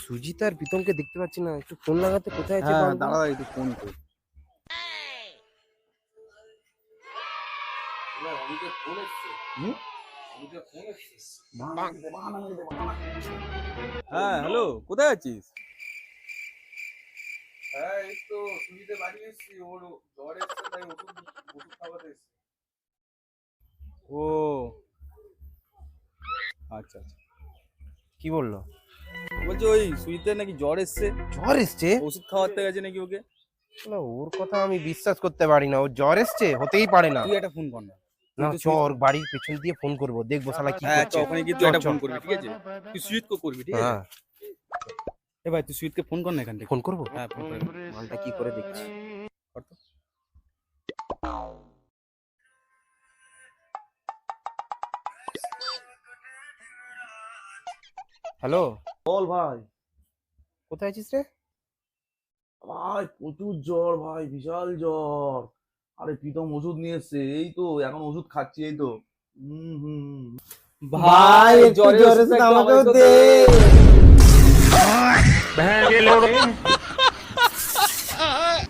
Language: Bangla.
সুজিত আর প্রীতমকে দেখতে পাচ্ছি না, একটু ফোন লাগাতে কোথায় আছে? হ্যাঁ দাঁড়া একটু ফোন কর। হ্যাঁ হ্যালো, কোথায় আছিস? হ্যাঁ এই তো সুজিতে বাড়ি এসেছি, ওর জ্বর এসছে তাই ওষুধ ওষুধ খাওয়াতে এসেছি। ও আচ্ছা আচ্ছা, কি বললো? বলছি ওই সুইটের নাকি জ্বর এসছে, জ্বর এসছে? ওষুধ খাওয়াতে গেছে নাকি ওকে। না, ওর কথা আমি বিশ্বাস করতে পারি না। ওর জ্বর এসছে হতেই পারে না। তুই একটা ফোন কর না। না, তুই তো চর বাড়ির পেছন দিয়ে ফোন করবো, দেখবো শালা কি হ্যাঁ করছে। ওখানে গিয়ে তুই একটা ফোন করবি, ঠিক আছে? তুই সুইটকে করবি, ঠিক আছে? হ্যাঁ, এ ভাই তুই সুইটকে ফোন কর না এখান থেকে। ফোন করবো। হ্যাঁ ফোন করে মালটা কি করে দেখছি। কর তো। হ্যালো, বল ভাই। কোথায় আছিস রে? ভাই প্রচুর জ্বর ভাই, বিশাল জ্বর। আরে প্রীতম ওষুধ নিয়ে এসছে, এই তো এখন ওষুধ খাচ্ছি, এই তো। হুম হুম। ভাই জ্বরের ওষুধটা আমাকেও দে।